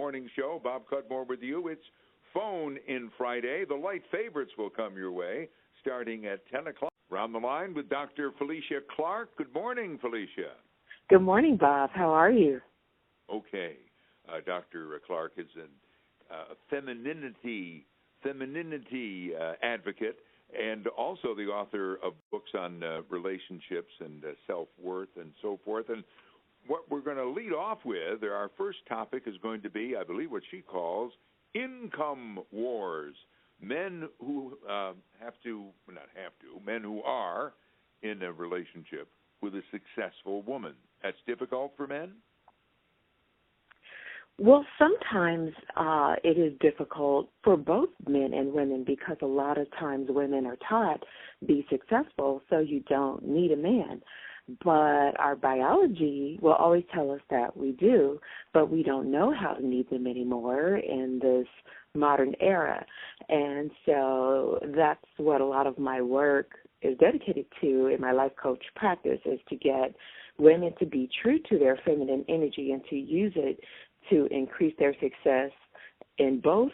morning show. Bob Cudmore with you. It's Phone In Friday. The light favorites will come your way starting at 10 o'clock. Round the line with Dr. Felicia Clark. Good morning, Felicia. Good morning, Bob. How are you? Okay. Dr. Clark is a femininity advocate and also the author of books on relationships and self-worth and so forth. And what we're going to lead off with, our first topic is going to be, I believe, what she calls income wars. Men who men who are in a relationship with a successful woman. That's difficult for men? Well, sometimes it is difficult for both men and women because a lot of times women are taught be successful so you don't need a man. But our biology will always tell us that we do, but we don't know how to need them anymore in this modern era. And so that's what a lot of my work is dedicated to in my life coach practice, is to get women to be true to their feminine energy and to use it to increase their success in both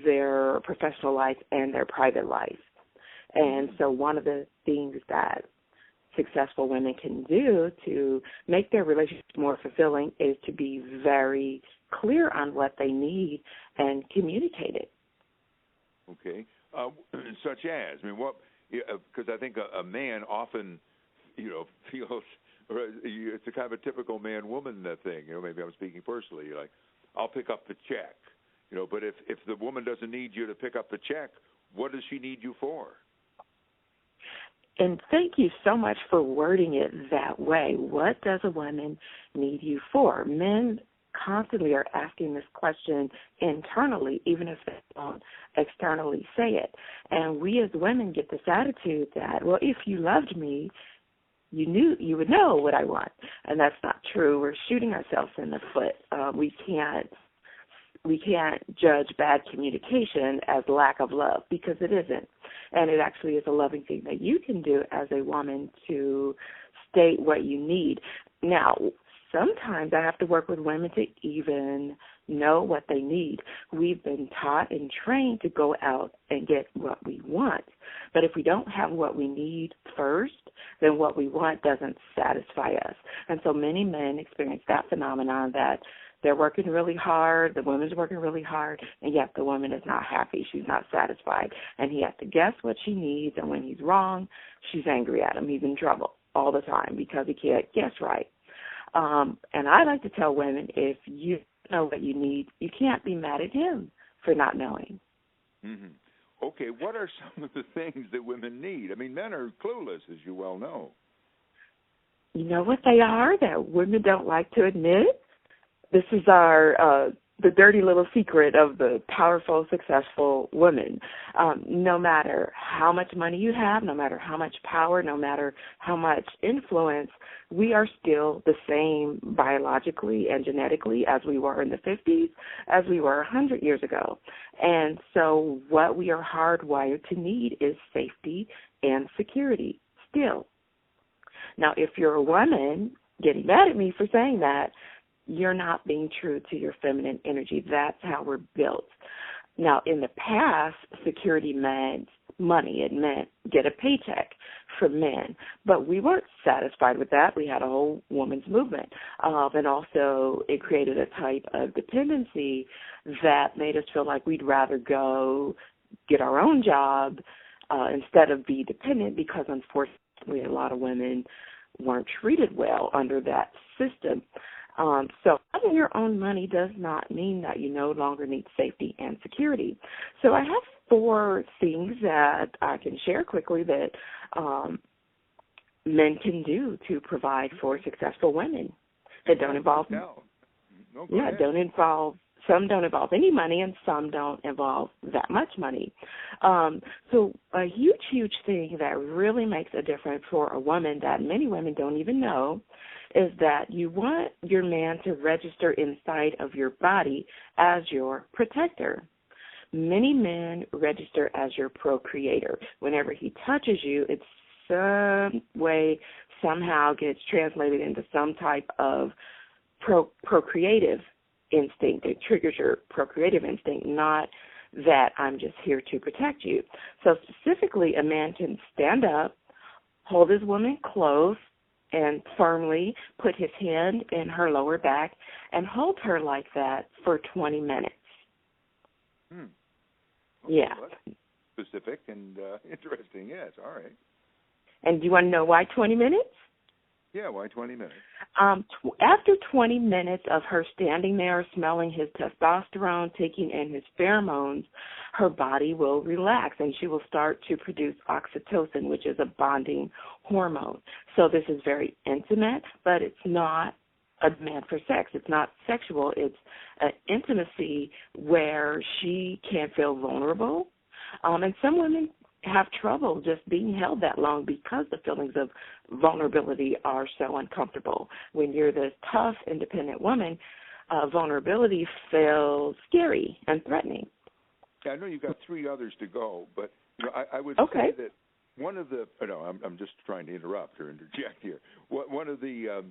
their professional life and their private life. And so one of the things that successful women can do to make their relationship more fulfilling is to be very clear on what they need and communicate it. Okay. Such as, what, because I think a man often, feels, it's a kind of a typical man-woman thing. Maybe I'm speaking personally. Like, I'll pick up the check, but if the woman doesn't need you to pick up the check, what does she need you for? And thank you so much for wording it that way. What does a woman need you for? Men constantly are asking this question internally, even if they don't externally say it. And we as women get this attitude that, well, if you loved me, you would know what I want. And that's not true. We're shooting ourselves in the foot. We can't judge bad communication as lack of love, because it isn't. And it actually is a loving thing that you can do as a woman to state what you need. Now, sometimes I have to work with women to even know what they need. We've been taught and trained to go out and get what we want. But if we don't have what we need first, then what we want doesn't satisfy us. And so many men experience that phenomenon that they're working really hard, the woman's working really hard, and yet the woman is not happy. She's not satisfied. And he has to guess what she needs, and when he's wrong, she's angry at him. He's in trouble all the time because he can't guess right. And I like to tell women, if you know what you need, you can't be mad at him for not knowing. Mm-hmm. Okay, what are some of the things that women need? Men are clueless, as you well know. You know what they are that women don't like to admit? This is the dirty little secret of the powerful, successful woman. No matter how much money you have, no matter how much power, no matter how much influence, we are still the same biologically and genetically as we were in the 50s, as we were 100 years ago. And so what we are hardwired to need is safety and security still. Now, if you're a woman getting mad at me for saying that, you're not being true to your feminine energy. That's how we're built. Now, in the past, security meant money. It meant get a paycheck for men. But we weren't satisfied with that. We had a whole women's movement. And also it created a type of dependency that made us feel like we'd rather go get our own job instead of be dependent, because unfortunately a lot of women weren't treated well under that system. So having your own money does not mean that you no longer need safety and security. So I have 4 things that I can share quickly that men can do to provide for successful women that don't involve some don't involve any money, and some don't involve that much money. So a huge thing that really makes a difference for a woman that many women don't even know is that you want your man to register inside of your body as your protector. Many men register as your procreator. Whenever he touches you, it's some way, somehow gets translated into some type of procreative instinct. It triggers your procreative instinct, not that I'm just here to protect you. So specifically, a man can stand up, hold his woman close, and firmly put his hand in her lower back and hold her like that for 20 minutes. Okay, Yeah. well, that's specific and interesting, yes, all right. And do you want to know why 20 minutes? Yeah, why 20 minutes? After 20 minutes of her standing there smelling his testosterone, taking in his pheromones, her body will relax and she will start to produce oxytocin, which is a bonding hormone. So this is very intimate, but it's not a demand for sex. It's not sexual. It's an intimacy where she can feel vulnerable. And some women have trouble just being held that long because the feelings of vulnerability are so uncomfortable. When you're this tough, independent woman, vulnerability feels scary and threatening. Yeah, I know you've got 3 others to go, but I would Okay. say that one of the I'm just trying to interrupt or interject here. One of the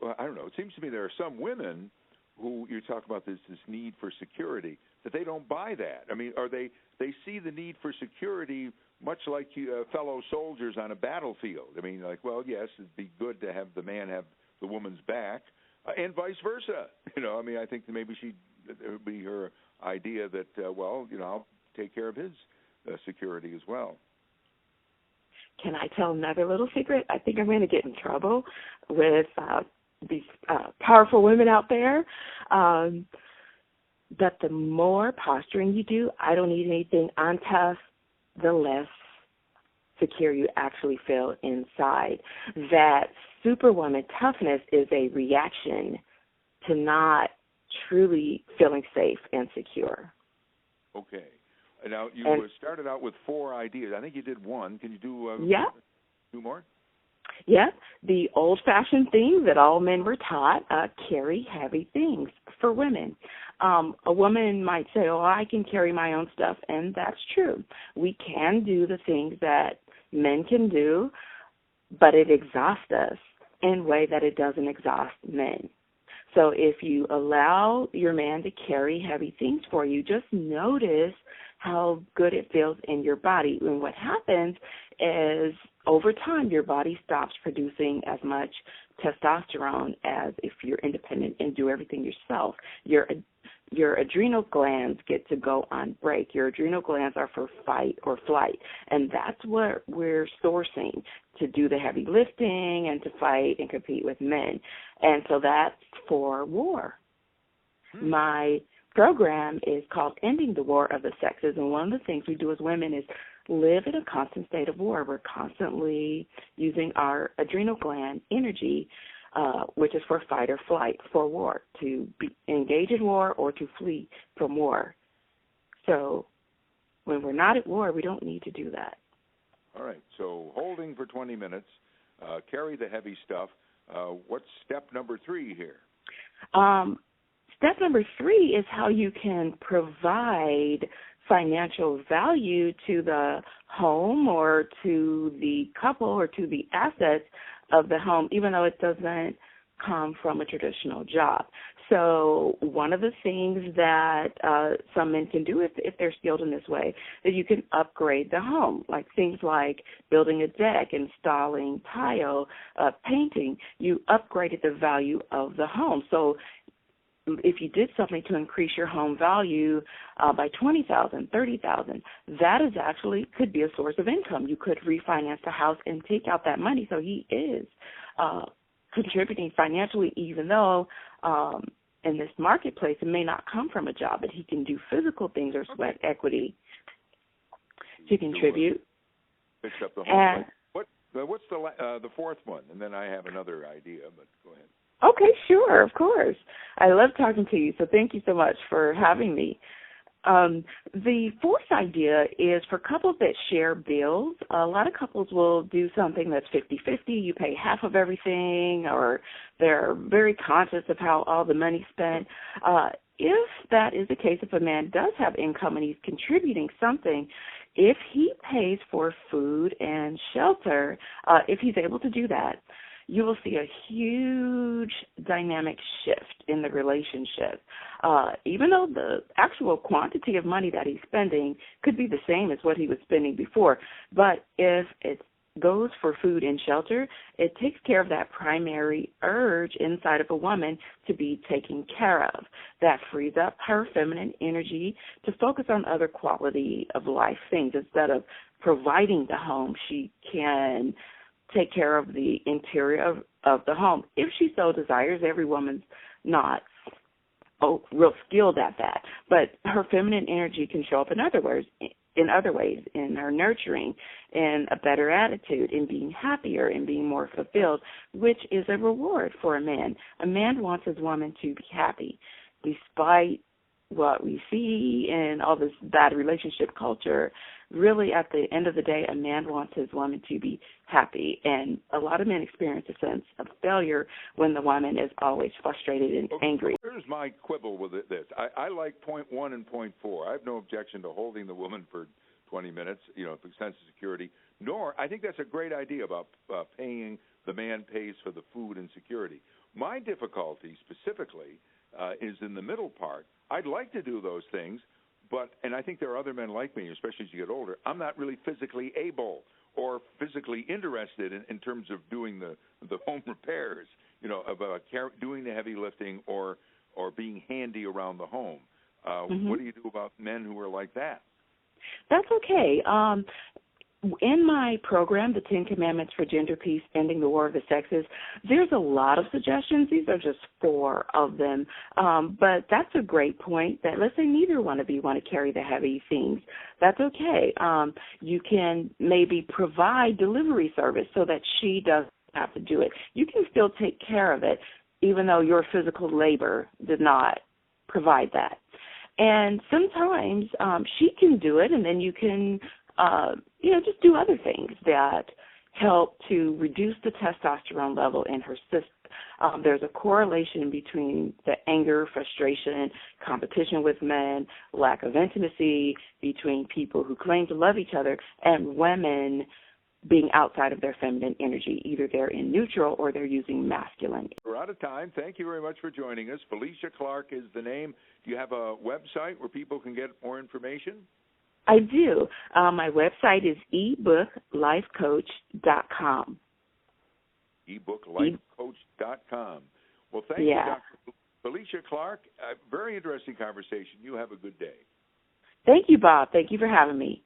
I don't know. It seems to me there are some women who you talk about this need for security that they don't buy that. I mean, they see the need for security much like fellow soldiers on a battlefield. I mean, like, well, yes, it'd be good to have the man have the woman's back, and vice versa. I mean, I think that maybe it would be her idea that, I'll take care of his security as well. Can I tell another little secret? I think I'm going to get in trouble with these powerful women out there. That the more posturing you do, I don't need anything, I'm tough, the less secure you actually feel inside. That superwoman toughness is a reaction to not truly feeling safe and secure. Okay. Now, you started out with 4 ideas. I think you did 1. Can you do 2 more? Yeah, the old-fashioned thing that all men were taught, carry heavy things for women. A woman might say, I can carry my own stuff, and that's true. We can do the things that men can do, but it exhausts us in a way that it doesn't exhaust men. So if you allow your man to carry heavy things for you, just notice how good it feels in your body. And what happens is over time your body stops producing as much testosterone as if you're independent and do everything yourself. Your adrenal glands get to go on break. Your adrenal glands are for fight or flight, and that's what we're sourcing to do the heavy lifting and to fight and compete with men. And so that's for war. My program is called Ending the War of the Sexes, and one of the things we do as women is live in a constant state of war. We're constantly using our adrenal gland energy, which is for fight or flight, for war, to engage in war or to flee from war. So when we're not at war, we don't need to do that. All right, so holding for 20 minutes, carry the heavy stuff. What's step number 3 here? Step number 3 is how you can provide financial value to the home or to the couple or to the assets of the home, even though it doesn't come from a traditional job. So one of the things that some men can do if they're skilled in this way is you can upgrade the home, like things like building a deck, installing tile, painting. You upgraded the value of the home. So if you did something to increase your home value by $20,000, $30,000, that is actually could be a source of income. You could refinance the house and take out that money. So he is contributing financially, even though in this marketplace it may not come from a job, but he can do physical things or sweat equity to contribute. Fix up the home. What's the 4th one? And then I have another idea, but go ahead. Okay, sure, of course. I love talking to you, so thank you so much for having me. The 4th idea is for couples that share bills. A lot of couples will do something that's 50-50. You pay half of everything, or they're very conscious of how all the money's spent. If that is the case, if a man does have income and he's contributing something, if he pays for food and shelter, if he's able to do that, you will see a huge dynamic shift in the relationship. Even though the actual quantity of money that he's spending could be the same as what he was spending before, but if it goes for food and shelter, it takes care of that primary urge inside of a woman to be taken care of. That frees up her feminine energy to focus on other quality of life things. Instead of providing the home, she can take care of the interior of the home if she so desires. Every woman's not real skilled at that, but her feminine energy can show up in other ways, in her nurturing, in a better attitude, in being happier, in being more fulfilled, which is a reward for a man. A man wants his woman to be happy, despite what we see in all this bad relationship culture. Really, at the end of the day, a man wants his woman to be happy, and a lot of men experience a sense of failure when the woman is always frustrated and angry. Here's my quibble with this. I like point 1 and point 4. I have no objection to holding the woman for 20 minutes, for sense of security, nor I think that's a great idea about paying, the man pays for the food and security. My difficulty specifically is in the middle part. I'd like to do those things, and I think there are other men like me, especially as you get older, I'm not really physically able or physically interested in terms of doing the home repairs, about doing the heavy lifting or being handy around the home. What do you do about men who are like that? That's okay. In my program, The 10 Commandments for Gender Peace, Ending the War of the Sexes, there's a lot of suggestions. These are just 4 of them. But that's a great point that, let's say neither one of you want to carry the heavy things. That's okay. You can maybe provide delivery service so that she doesn't have to do it. You can still take care of it, even though your physical labor did not provide that. And sometimes she can do it, and then you can just do other things that help to reduce the testosterone level in her system. There's a correlation between the anger, frustration, competition with men, lack of intimacy between people who claim to love each other and women being outside of their feminine energy. Either they're in neutral or they're using masculine. We're out of time. Thank you very much for joining us. Felicia Clark is the name. Do you have a website where people can get more information? I do. My website is ebooklifecoach.com. ebooklifecoach.com. Well, thank you, Dr. Felicia Clark. A very interesting conversation. You have a good day. Thank you, Bob. Thank you for having me.